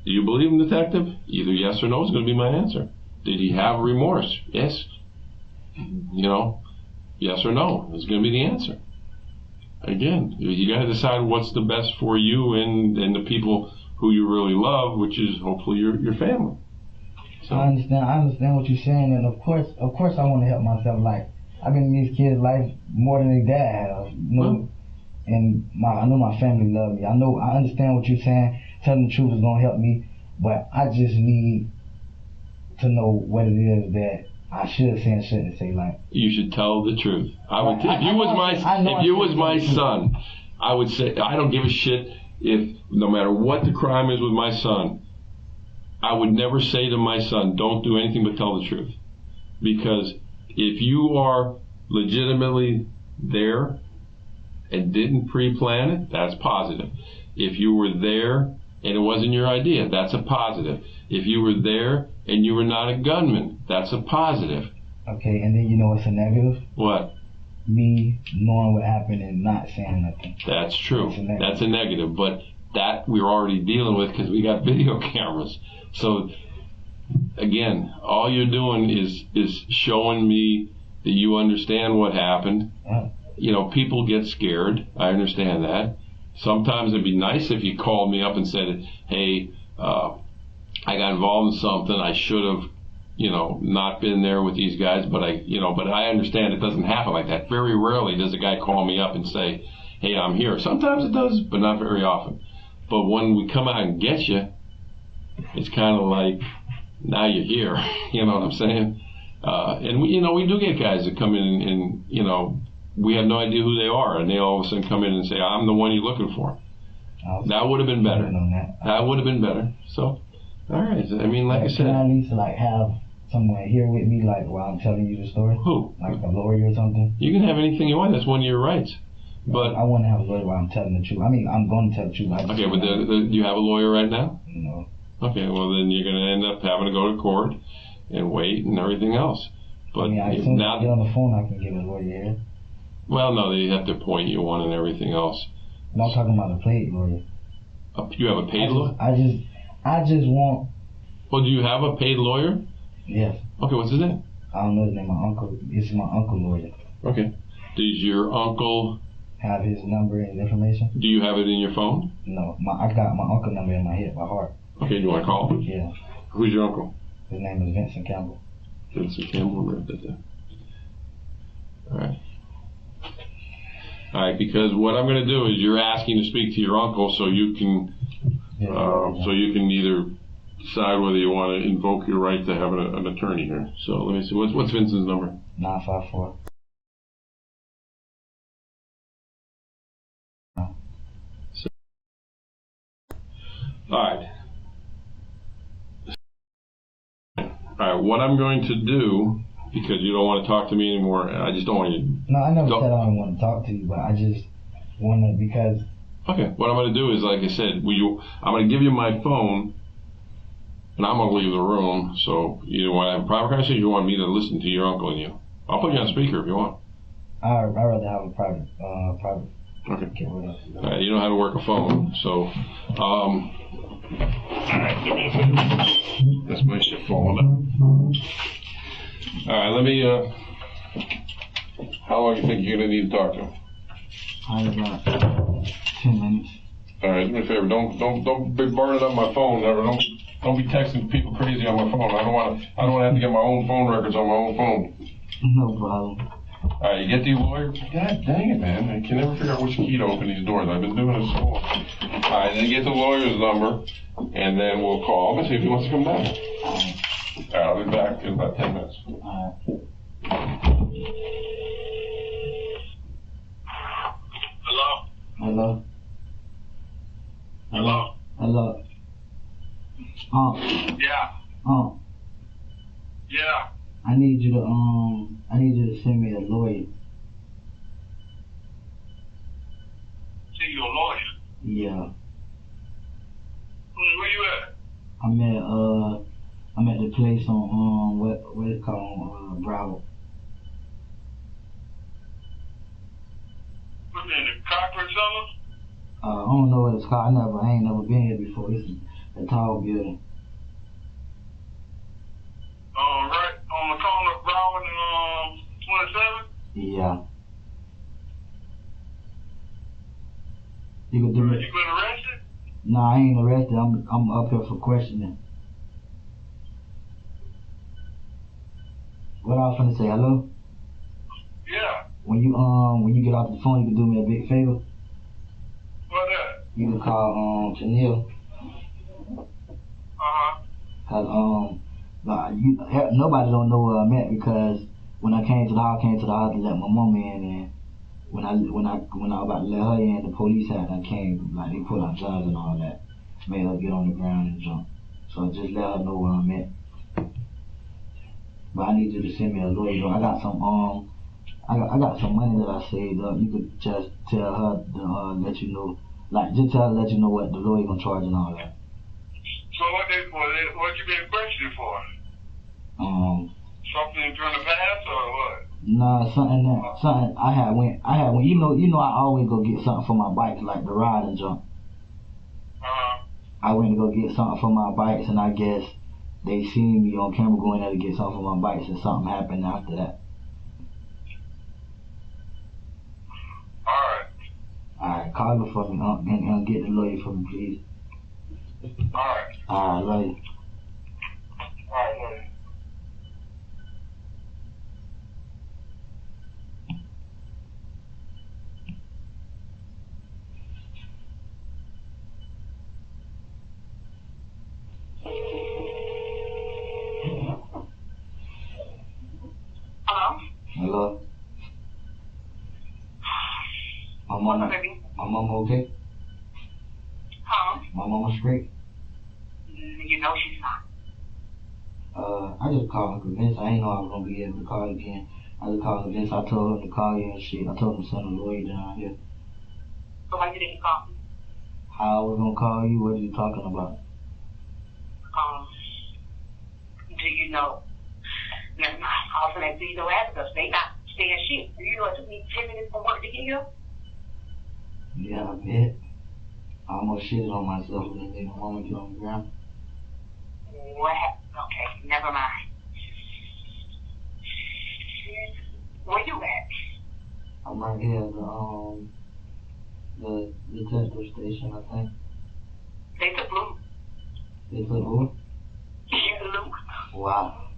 Do you believe him, detective? Either yes or no is going to be my answer. Did he have remorse? Yes. You know, yes or no is going to be the answer. Again, you got to decide what's the best for you and the people who you really love, which is hopefully your family. So. I understand what you're saying, and of course I want to help myself. Like, I've been in these kids' life more than their dad has, you know. And I know my family love me. I understand what you're saying. Telling the truth is gonna help me, but I just need to know what it is that I should say and shouldn't say. Like, you should tell the truth. I would. If you was my son, I would say I don't give a shit if no matter what the crime is with my son. I would never say to my son, don't do anything but tell the truth. Because if you are legitimately there and didn't pre-plan it, that's positive. If you were there and it wasn't your idea, that's a positive. If you were there and you were not a gunman, that's a positive. Okay, and then you know what's a negative? What? Me knowing what happened and not saying nothing. That's true. That's a negative. But that we're already dealing with because we got video cameras. So, again, all you're doing is showing me that you understand what happened. You know, people get scared. I understand that. Sometimes it'd be nice if you called me up and said, hey, I got involved in something. I should have, you know, not been there with these guys. But I understand it doesn't happen like that. Very rarely does a guy call me up and say, hey, I'm here. Sometimes it does, but not very often. But when we come out and get you, it's kind of like, now you're here. You know what I'm saying? And we do get guys that come in and, you know, we have no idea who they are, and they all of a sudden come in and say, I'm the one you're looking for. That would have been better. That would have been better. So, all right. I mean, like I said. Can I at least have someone here with me, like, while I'm telling you the story? Who? Like a lawyer or something? You can have anything you want. That's one of your rights. But I want to have a lawyer while I'm telling the truth. I mean, I'm going to tell the truth. Okay, but do you have a lawyer right now? No. Okay, well then you're going to end up having to go to court and wait and everything else. But I mean, as soon as I get on the phone, I can get a lawyer here. Well, no, they have to point you one and everything else. No, I'm talking about the paid lawyer. You have a paid lawyer? I just want. Well, do you have a paid lawyer? Yes. Okay, what's his name? I don't know his name. My uncle. It's my uncle lawyer. Okay. Does your uncle have his number and information? Do you have it in your phone? No. I got my uncle number in my head, by heart. Okay, do you want to call him? Yeah. Who's your uncle? His name is Vincent Campbell. Vincent Campbell, write that down. Alright. Alright, because what I'm going to do is you're asking to speak to your uncle so you can either decide whether you want to invoke your right to have an attorney here. So let me see, what's Vincent's number? 954. Alright. Alright, what I'm going to do, because you don't want to talk to me anymore, and I just don't want you to... No, I never said I don't want to talk to you, but I just want to, because... Okay, what I'm going to do is, like I said, I'm going to give you my phone, and I'm going to leave the room, so you want to have a private conversation, or you want me to listen to your uncle and you? I'll put you on speaker if you want. I'd rather have a private. Okay. Alright, you know how to work a phone, so, alright, give me a second. That's my shit falling out. Alright, let me, how long do you think you're going to need to talk to him? About 10 minutes. Alright, do me a favor, don't be burning up my phone, don't be texting people crazy on my phone. I don't want to have to get my own phone records on my own phone. No problem. Alright, you get the lawyer? God dang it, man. I can never figure out which key to open these doors. I've been doing this so long. Alright, then get the lawyer's number, and then we'll call him and see if he wants to come down. Alright, I'll be back in about 10 minutes. Alright. Hello? Hello? Hello? Hello? Yeah. Yeah. I need you to send me a lawyer. See you a lawyer? Yeah. Where you at? I'm at the place on what it's called, Bravo. What's in the Cochran Center? I don't know what it's called. I ain't never been here before. It's a tall building. Right on the corner of Broward and 27? Yeah. You could do it. You been arrested? Nah, I ain't arrested. I'm up here for questioning. What I was finna say, hello? Yeah. When you get off the phone, you can do me a big favor. What that? You can call Chanel. Cause nobody don't know where I'm at, because when I came to the house to let my mom in, and when I was about to let her in, the police had came, like they put on drugs and all that, made her get on the ground and jump. So just let her know where I'm at. But I need you to send me a lawyer though. I got some money that I saved up. You could just tell her to let you know, like just tell her let you know what the lawyer gonna charge and all that. So what you been questioned for? Something during the past or what? Nah, something I had when you know I always go get something for my bikes, like the ride and jump. I went to go get something for my bikes, and I guess they seen me on camera going there to get something for my bikes, and something happened after that. Alright, call her for me, and get the lawyer for me, please. Alright, love you. Alright, love you. Hello? My mama okay? Huh? My mama straight? You know she's not. I just called Uncle Vince. I ain't know I was gonna be able to call again. I just called Uncle Vince. I told him to call you and shit. I told him to send a lawyer down here. So why you didn't call me? How I was gonna call you? What are you talking about? Do you know? Never mind. I'll send that to you, no address. They not saying shit. You know, it took me 10 minutes from work to get here. Yeah, I bet. I almost shitted on myself when they made my mama get on the ground. What happened? Okay, never mind. Where you at? I'm right here at the detective station, I think. They took Luke. They took who? Yeah, Luke. Wow.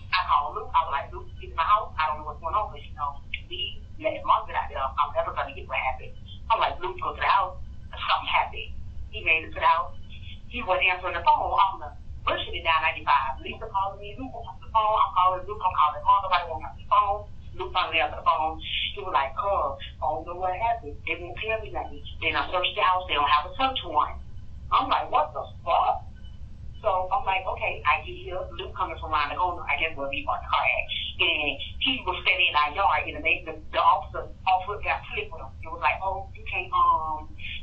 I called Luke. I was like, Luke, get in my house. I don't know what's going on, but you know, we let mom get out there. I'm never gonna get what happened. I'm like, Luke, go to the house. Something happened. He made it to the house. He wasn't answering the phone. I'm the bullshit down 95. Lisa calling me. Luke won't answer the phone. I'm calling Luke. I'm calling mom. Nobody won't answer the phone. Luke finally answered the phone. He was like, I don't know what happened. They won't tell me nothing. Then I searched the house. They don't have a search warrant. I'm like, what the fuck? So I'm like, okay, I get here. Luke coming from around the corner. I guess where we bought the car at. And he was standing in our yard, and the officer got flipped with him. It was like, oh, you can't,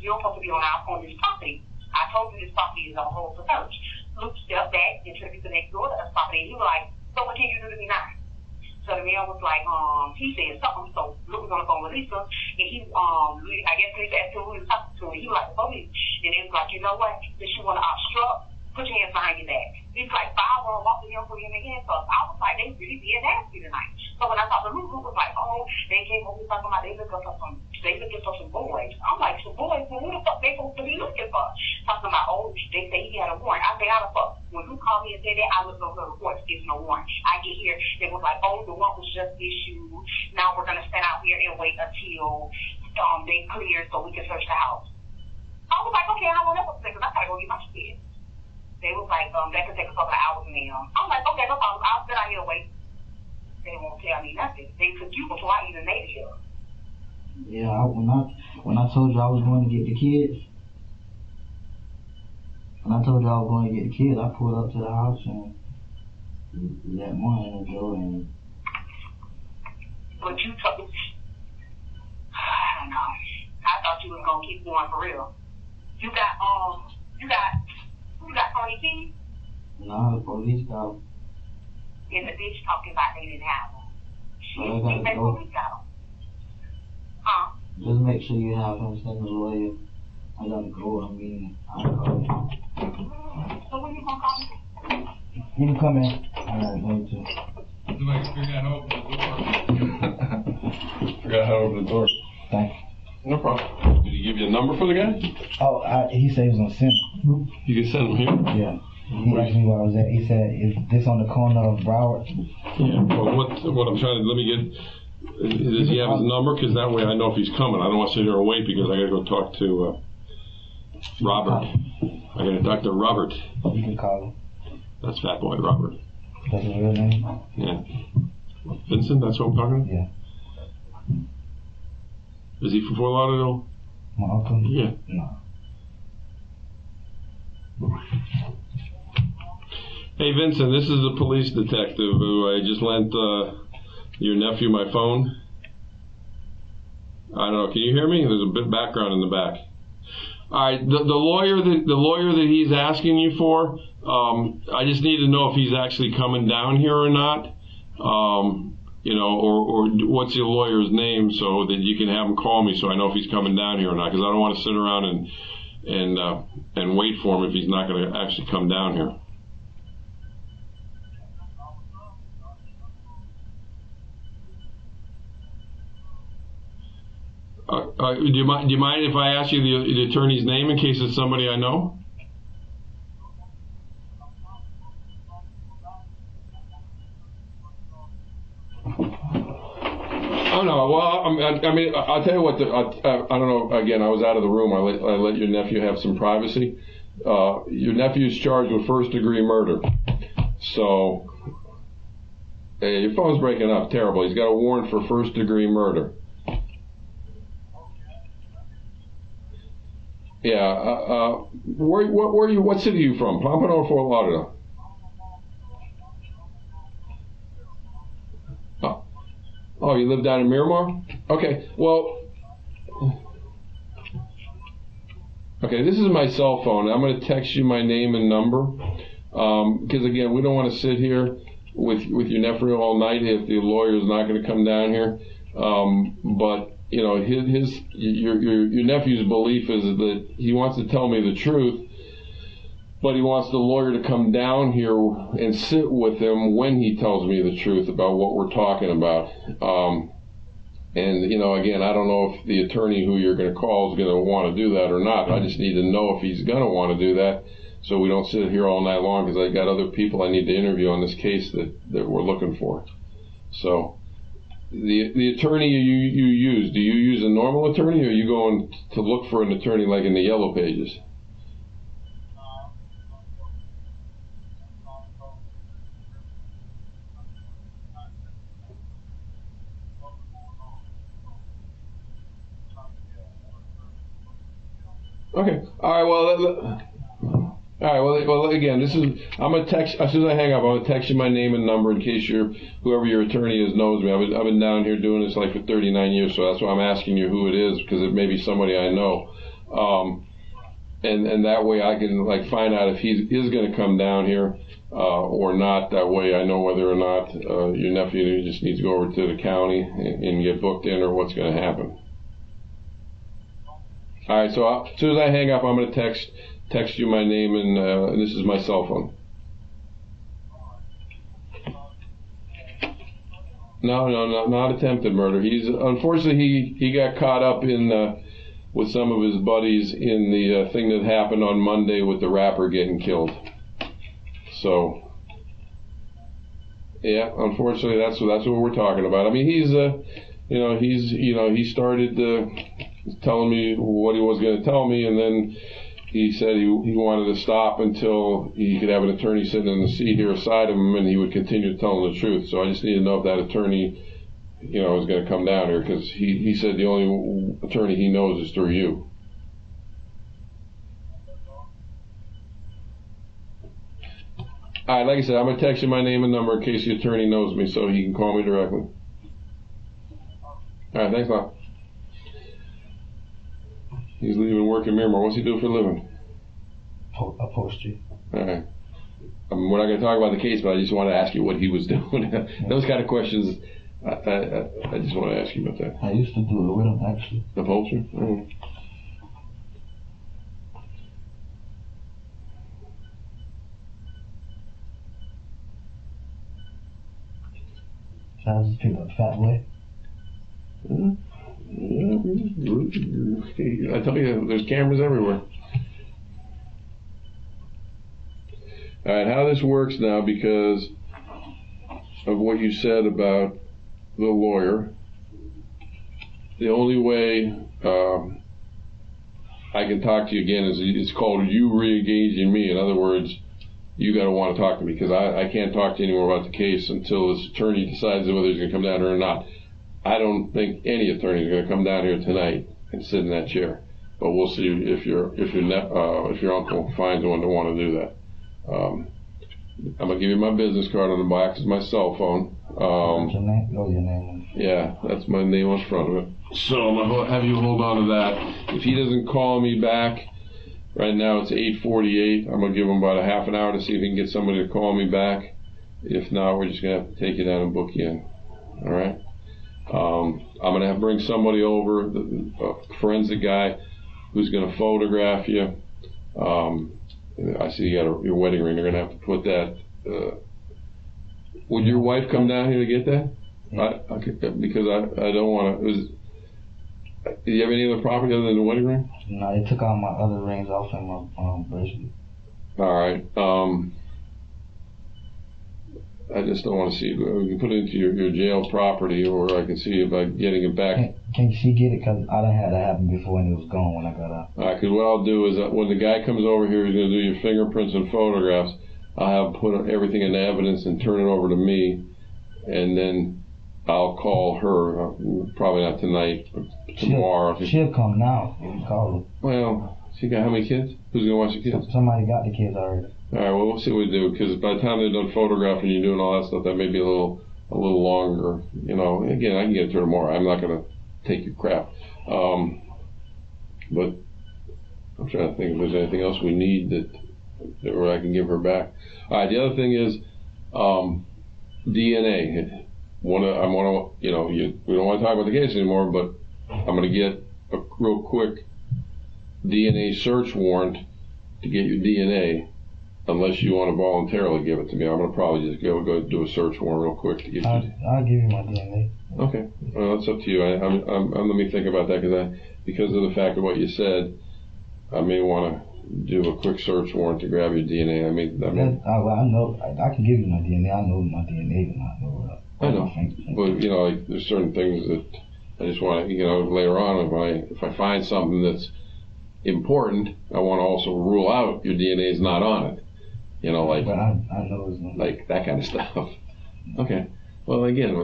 you're supposed to be on this property. I told you this property is on hold for search. Luke stepped back and took me to the next door to us property. And he was like, so what can you do to me now? So the man was like, he said something. So Luke was on the phone with Lisa, and I guess Lisa asked him who he was talking to, and he was like, the police. And it was like, you know what? If you want to obstruct, put your hands behind your back. He's like, I want to walk with him, put him in hands. So I was like, they really being nasty tonight. So when I talked to Luke, Luke was like, they came over talking about they looking for some boys. I'm like, some boys? Well, who the fuck they supposed to be looking for? Talking about, they say he had a warrant. I say, how the fuck? When Luke called me and said that, I looked over the report, there's no warrant. I get here, they was like, the warrant was just issued. Now we're going to stand out here and wait until they clear so we can search the house. I was like, okay, I want to because I gotta go get my shit. They was like, that could take a couple of hours now. I'm like, okay, no problem. I'll sit out here and wait. They won't tell me nothing. They took you before I even made it here. Yeah, when I told you I was going to get the kids, I pulled up to the house and let one in the door and. But you took it. I don't know. I thought you was gonna keep going for real. You got Tony T? No, the police got him. And the bitch talking about they didn't have him. So they gotta go. Police got him. Huh? Just make sure you have him send the lawyer. I gotta go. I call you. So when you gonna call me? You can come in. Alright, me too. Somebody forgot how to open the door. Forgot how to open the door. Thanks. No problem. Did he give you a number for the guy? He said he was gonna send him. You can send him here? Yeah. He asked me where I was at. He said, is this on the corner of Broward? Yeah. Well, what I'm trying to, let me get, does he have his number? Because that way I know if he's coming. I don't want to sit here and wait because I gotta go talk to Robert. I gotta talk to Robert. You can call him. That's Fat Boy Robert. That's his real name? Yeah. Vincent, that's what I'm talking to? Yeah. Is he from Fort Lauderdale? My uncle? Yeah. No. Hey Vincent, this is the police detective who I just lent your nephew my phone. I don't know. Can you hear me? There's a bit of background in the back. All right, the lawyer that he's asking you for, I just need to know if he's actually coming down here or not. Or what's your lawyer's name so that you can have him call me so I know if he's coming down here or not, because I don't want to sit around and wait for him if he's not going to actually come down here. Do you mind if I ask you the attorney's name in case it's somebody I know? Oh no. Well, I mean, I'll tell you what. I don't know. Again, I was out of the room. I let your nephew have some privacy. Your nephew's charged with first-degree murder. So, hey, your phone's breaking up. Terrible. He's got a warrant for first-degree murder. Yeah. Where are you? What city are you from? Pompano or Fort Lauderdale? Oh, you live down in Miramar? Okay. Well. Okay. This is my cell phone. I'm going to text you my name and number. Because again, we don't want to sit here with your nephew all night if the lawyer is not going to come down here. But you know, your nephew's belief is that he wants to tell me the truth, but he wants the lawyer to come down here and sit with him when he tells me the truth about what we're talking about. And, you know, again, I don't know if the attorney who you're going to call is going to want to do that or not. I just need to know if he's going to want to do that so we don't sit here all night long, because I got other people I need to interview on this case that we're looking for. So the attorney you use, do you use a normal attorney, or are you going to look for an attorney like in the Yellow Pages? Okay. All right. Well, again, I'm gonna text as soon as I hang up. I'm gonna text you my name and number in case whoever your attorney is knows me. I've been down here doing this like for 39 years, so that's why I'm asking you who it is, because it may be somebody I know. And that way I can like find out if he is gonna come down here or not. That way I know whether or not your nephew just needs to go over to the county and get booked in, or what's gonna happen. All right, so as soon as I hang up, I'm going to text you my name, and this is my cell phone. No, not attempted murder. Unfortunately, he got caught up in with some of his buddies in the thing that happened on Monday with the rapper getting killed. So, yeah, unfortunately, that's what we're talking about. I mean, he started telling me what he was going to tell me, and then he said he wanted to stop until he could have an attorney sitting in the seat here beside him, and he would continue telling the truth. So I just need to know if that attorney, is going to come down here, because he said the only attorney he knows is through you. All right, like I said, I'm going to text you my name and number in case the attorney knows me, so he can call me directly. All right, thanks a lot. He's leaving work in Miramar. What's he do for a living? Upholstery. All right. We're not going to talk about the case, but I just want to ask you what he was doing. Those kind of questions, I just want to ask you about that. I used to do it with him, actually. Upholstery? Mm-hmm. So I just picked up Fat Boy. Mm-hmm. I tell you, there's cameras everywhere. All right, how this works now, because of what you said about the lawyer, the only way I can talk to you again is it's called you re-engaging me. In other words, you got to want to talk to me, because I can't talk to you anymore about the case until this attorney decides whether he's going to come down here or not. I don't think any attorney is going to come down here tonight and sit in that chair, but we'll see if your uncle finds one to want to do that. I'm gonna give you my business card on the box. It's my cell phone. Your name. Yeah, that's my name on front of it. So I'm gonna have you hold on to that. If he doesn't call me back, right now it's 8:48. I'm gonna give him about a half an hour to see if he can get somebody to call me back. If not, we're just gonna have to take you down and book you in. All right. I'm gonna have to bring somebody over, a forensic guy, who's gonna photograph you. I see you got your wedding ring. They're gonna have to put that. Would your wife come down here to get that? Yeah. Because I don't want to. Do you have any other property other than the wedding ring? No, they took all my other rings off in my bracelet. All right. I just don't want to see it. We can put it into your jail property, or I can see about getting it back. Can she get it? Because I done had that happen before and it was gone when I got out. All right, because what I'll do is when the guy comes over here, he's going to do your fingerprints and photographs. I'll have put everything in evidence and turn it over to me, and then I'll call her. Probably not tonight, but tomorrow. She'll come now if you call her. Well, she got how many kids? Who's going to watch the kids? Somebody got the kids already. All right, well, we'll see what we do, because by the time they're done photographing you doing all that stuff, that may be a little longer. Again, I can get it to her tomorrow. I'm not going to take your crap. But I'm trying to think if there's anything else we need that where I can give her back. All right, the other thing is, DNA. We don't want to talk about the case anymore, but I'm going to get a real quick DNA search warrant to get your DNA, unless you want to voluntarily give it to me. I'm going to probably just go do a search warrant real quick to get you. I'll give you my DNA. Okay, well, that's up to you. Let me think about that because of the fact of what you said. I may want to do a quick search warrant to grab your DNA. I know. I can give you my DNA. I know my DNA is not know. I know, but there's certain things that I just want to, later on if I find something that's important, I want to also rule out your DNA is not on it. But I know it's not. Like that kind of stuff. Okay. Well, again,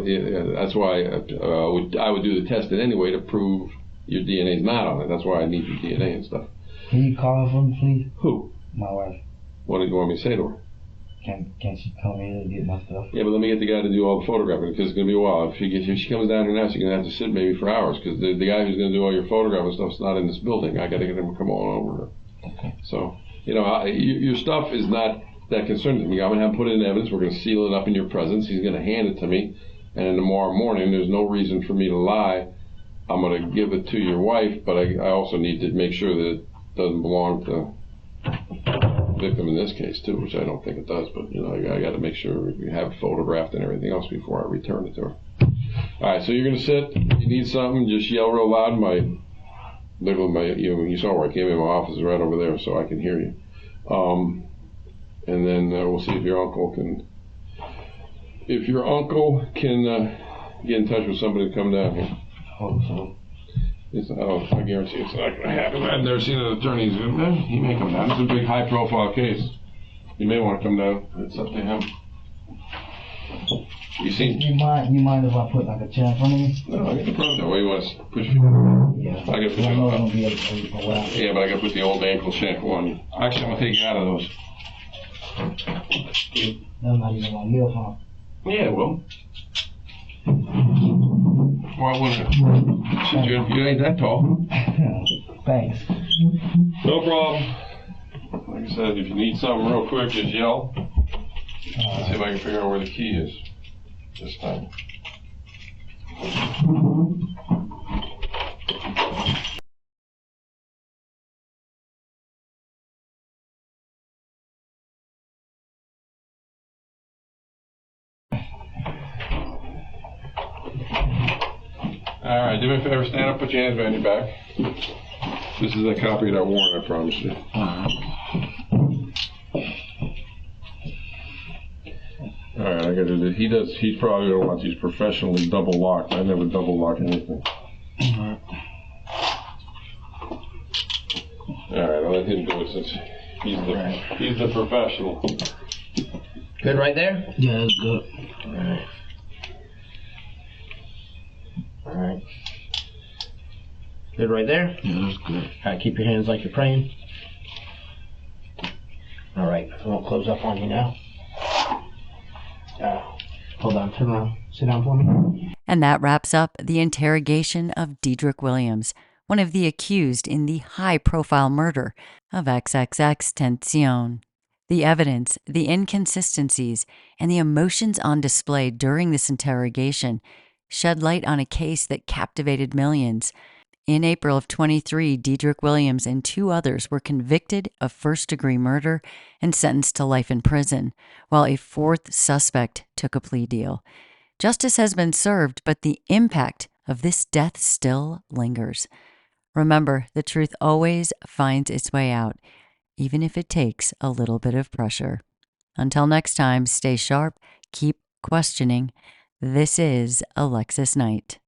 that's why I would do the testing anyway to prove your DNA is not on it. That's why I need your DNA and stuff. Can you call her for me, please? Who? My wife. What do you want me to say to her? Can she come in and get my stuff? Yeah, but let me get the guy to do all the photographing because it's going to be a while. If she comes down here now, she's going to have to sit maybe for hours because the guy who's going to do all your photographing stuff's not in this building. I got to get him to come on over. Okay. So, your stuff is not that concerning to me. I'm going to have him put it in evidence. We're going to seal it up in your presence. He's going to hand it to me. And then tomorrow morning, there's no reason for me to lie. I'm going to give it to your wife, but I also need to make sure that it doesn't belong to the victim in this case, too, which I don't think it does. But, I got to make sure you have it photographed and everything else before I return it to her. All right, so you're going to sit. If you need something, just yell real loud. You saw where I came in. My office is right over there, so I can hear you. And then we'll see if your uncle can get in touch with somebody to come down here. Hope so. I guarantee it's not going to happen. I've never seen an attorney. He may come down. It's a big, high-profile case. He may want to come down. It's up to him. You mind if I put like a chair in front of you? No, I got no problem. What do you want to push you? Yeah. I got to put know it's gonna be a while. Yeah, but I got to put the old ankle check on. Actually, I'm going to take you out of those. That's not even gonna live, huh? Yeah, well. Why wouldn't it? You ain't that tall. Thanks. No problem. Like I said, if you need something real quick, just yell. Let's see if I can figure out where the key is this time. All right, do me a favor, stand up, put your hands behind your back. This is a copy of that warrant, I promise you. All right, I got to do. He's probably gonna want these professionally double locked. I never double lock anything. All right, I'll let him do it since he's the professional. Good right there? Yeah, that's good. All right. All right. Good right there? Yeah, that's good. All right, keep your hands like you're praying. All right, I won't close up on you now. Hold on, turn around. Sit down for me. And that wraps up the interrogation of Dedrick Williams, one of the accused in the high-profile murder of XXXTentacion. The evidence, the inconsistencies, and the emotions on display during this interrogation shed light on a case that captivated millions. In April of 23, Dedrick Williams and two others were convicted of first-degree murder and sentenced to life in prison, while a fourth suspect took a plea deal. Justice has been served, but the impact of this death still lingers. Remember, the truth always finds its way out, even if it takes a little bit of pressure. Until next time, stay sharp, keep questioning. This is Alexis Knight.